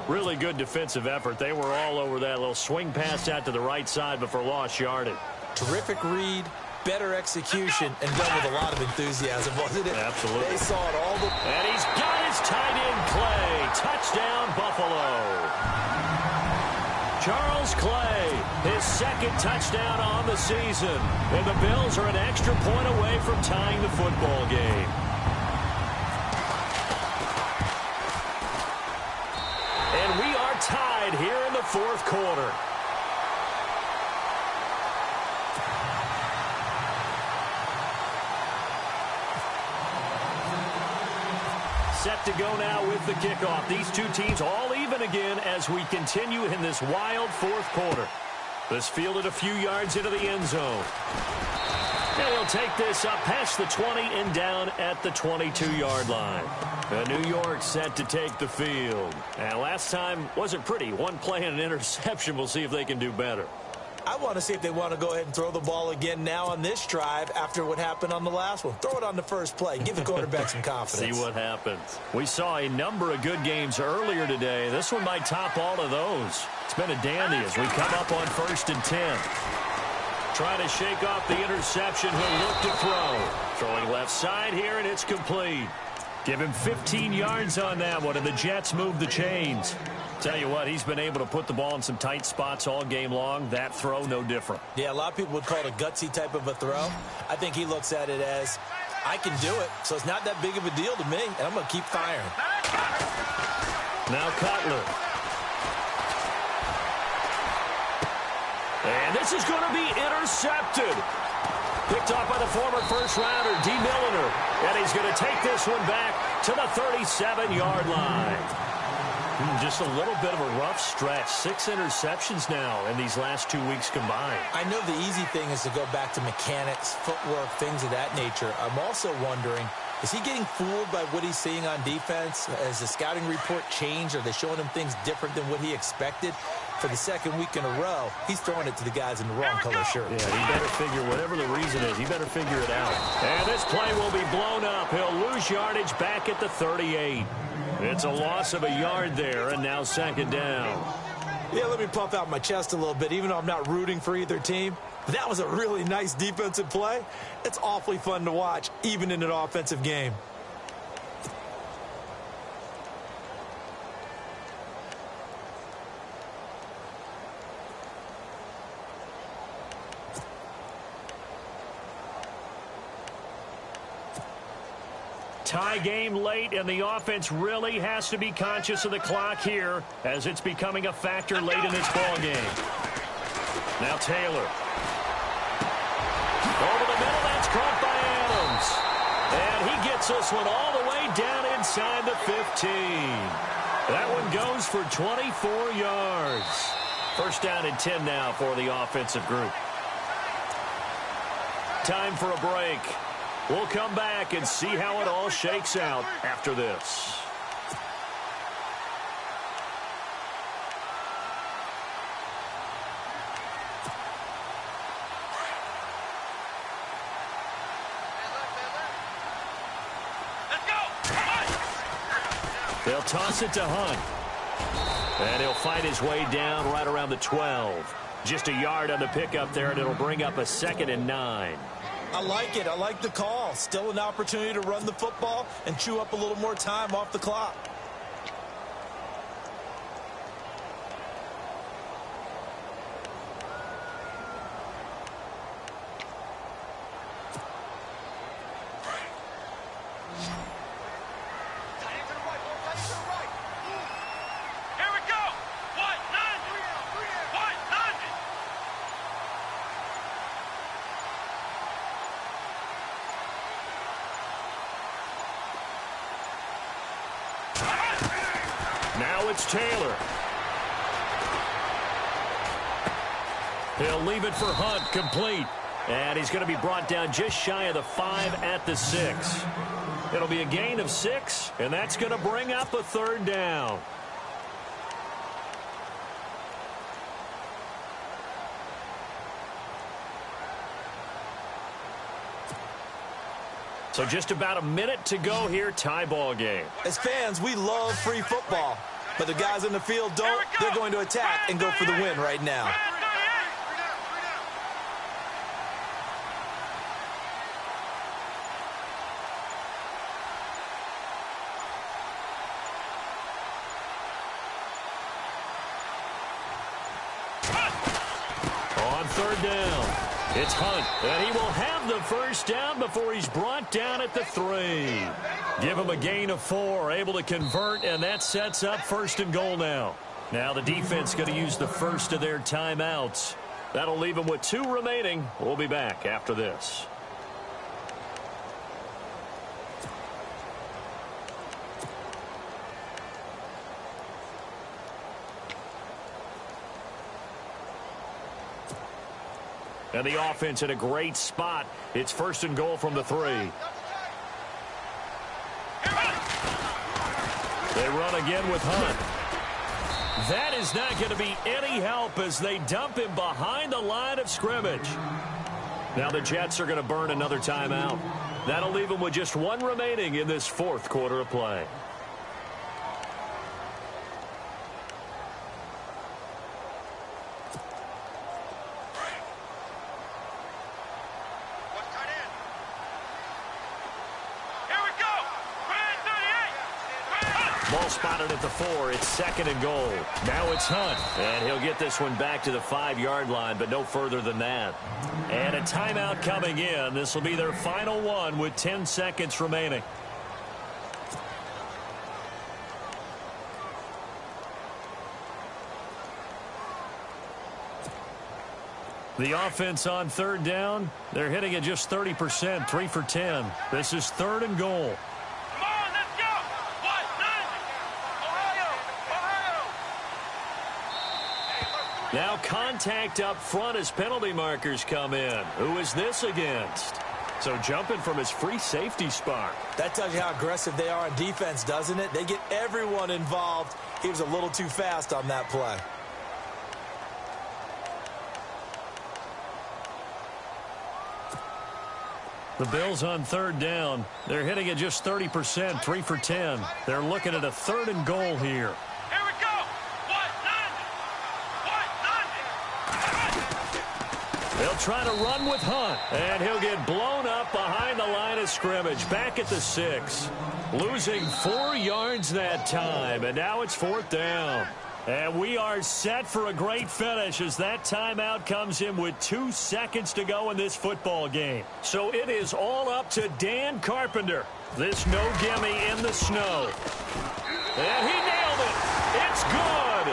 Really good defensive effort. They were all over that little swing pass out to the right side before lost yardage. Terrific read, better execution, and done with a lot of enthusiasm, wasn't it? Absolutely. They saw it all. And he's got his tight end Clay. Touchdown, Buffalo. Charles Clay, his 2nd touchdown on the season. And the Bills are an extra point away from tying the football game. And we are tied here in the 4th quarter. Set to go now with the kickoff. These two teams all even again as we continue in this wild 4th quarter. This fielded a few yards into the end zone. And he'll take this up past the 20 and down at the 22-yard line. New York set to take the field. And last time wasn't pretty. One play and an interception. We'll see if they can do better. I want to see if they want to go ahead and throw the ball again now on this drive after what happened on the last one. Throw it on the first play. Give the quarterback some confidence. See what happens. We saw a number of good games earlier today. This one might top all of those. It's been a dandy as we come up on 1st and 10. Trying to shake off the interception. He'll look to throw. Throwing left side here, and it's complete. Give him 15 yards on that one, and the Jets move the chains. Tell you what, he's been able to put the ball in some tight spots all game long. That throw, no different. Yeah, a lot of people would call it a gutsy type of a throw. I think he looks at it as, I can do it, so it's not that big of a deal to me, and I'm going to keep firing. Now Cutler. And this is going to be intercepted. Picked off by the former first-rounder, D. Milliner. And he's going to take this one back to the 37-yard line. Just a little bit of a rough stretch. 6 interceptions now in these last 2 weeks combined. I know the easy thing is to go back to mechanics, footwork, things of that nature. I'm also wondering, is he getting fooled by what he's seeing on defense? Has the scouting report changed? Are they showing him things different than what he expected? For the 2nd week in a row, he's throwing it to the guys in the wrong color shirt. Yeah, he better figure, whatever the reason is, he better figure it out. And this play will be blown up. He'll lose yardage back at the 38. It's a loss of a yard there, and now 2nd down. Yeah, let me puff out my chest a little bit, even though I'm not rooting for either team. That was a really nice defensive play. It's awfully fun to watch, even in an offensive game. Tie game late, and the offense really has to be conscious of the clock here as it's becoming a factor late in this ball game. Now Taylor. Over the middle, that's caught by Adams. And he gets this one all the way down inside the 15. That one goes for 24 yards. First down and 10 now for the offensive group. Time for a break. We'll come back and see how it all shakes out after this. They'll toss it to Hunt. And he'll fight his way down right around the 12. Just a yard on the pickup there, and it'll bring up a 2nd and 9. I like it. I like the call. Still an opportunity to run the football and chew up a little more time off the clock. Now it's Taylor. He'll leave it for Hunt, complete. And he's going to be brought down just shy of the 5 at the 6. It'll be a gain of 6, and that's going to bring up a 3rd down. So just about a minute to go here, tie ball game. As fans, we love free football. But the guys in the field don't. They're going to attack and go for the win right now. On 3rd down, it's Hunt, and he will have the first down before he's brought down at the 3. Give him a gain of 4, able to convert, and that sets up 1st and goal now. Now the defense going to use the first of their timeouts. That'll leave them with 2 remaining. We'll be back after this. And the offense in a great spot. It's 1st and goal from the 3. They run again with Hunt. That is not going to be any help as they dump him behind the line of scrimmage. Now the Jets are going to burn another timeout. That'll leave them with just 1 remaining in this 4th quarter of play. Ball spotted at the 4. It's 2nd and goal. Now it's Hunt. And he'll get this one back to the 5-yard line, but no further than that. And a timeout coming in. This will be their final one with 10 seconds remaining. The offense on 3rd down, they're hitting it just 30%, 3 for 10. This is 3rd and goal. Now contact up front as penalty markers come in. Who is this against? So jumping from his free safety spot. That tells you how aggressive they are on defense, doesn't it? They get everyone involved. He was a little too fast on that play. The Bills on 3rd down. They're hitting it just 30%, 3 for 10. They're looking at a 3rd and goal here. They'll try to run with Hunt, and he'll get blown up behind the line of scrimmage, back at the 6. Losing 4 yards that time, and now it's 4th down. And we are set for a great finish as that timeout comes in with 2 seconds to go in this football game. So it is all up to Dan Carpenter. This no gimme in the snow. And he nailed it. It's good.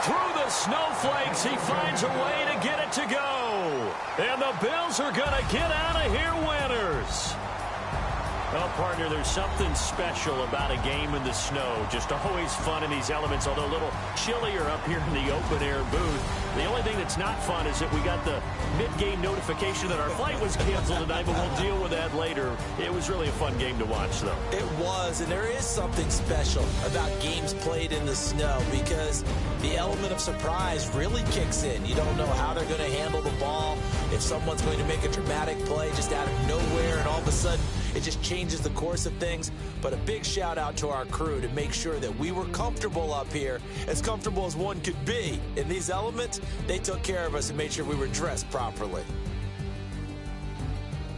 Through the snowflakes, he finds a way to get it to go. And the Bills are going to get out of here winners. Well, partner, there's something special about a game in the snow. Just always fun in these elements, although a little chillier up here in the open-air booth. The only thing that's not fun is that we got the mid-game notification that our flight was canceled tonight, but we'll deal with that later. It was really a fun game to watch, though. It was, and there is something special about games played in the snow because the element of surprise really kicks in. You don't know how they're going to handle the ball, if someone's going to make a dramatic play just out of nowhere, and all of a sudden it just changes the course of things. But a big shout out to our crew to make sure that we were comfortable up here, as comfortable as one could be. In these elements, they took care of us and made sure we were dressed properly.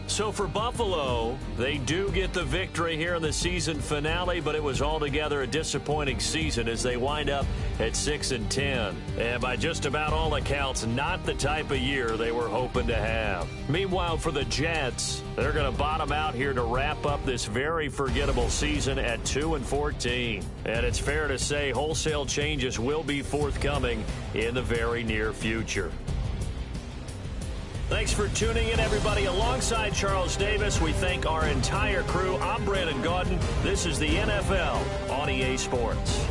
So for Buffalo, they do get the victory here in the season finale, but it was altogether a disappointing season as they wind up at 6-10. And by just about all accounts, not the type of year they were hoping to have. Meanwhile, for the Jets, they're going to bottom out here to wrap up this very forgettable season at 2-14. And it's fair to say wholesale changes will be forthcoming in the very near future. Thanks for tuning in, everybody. Alongside Charles Davis, we thank our entire crew. I'm Brandon Gaudin. This is the NFL on EA Sports.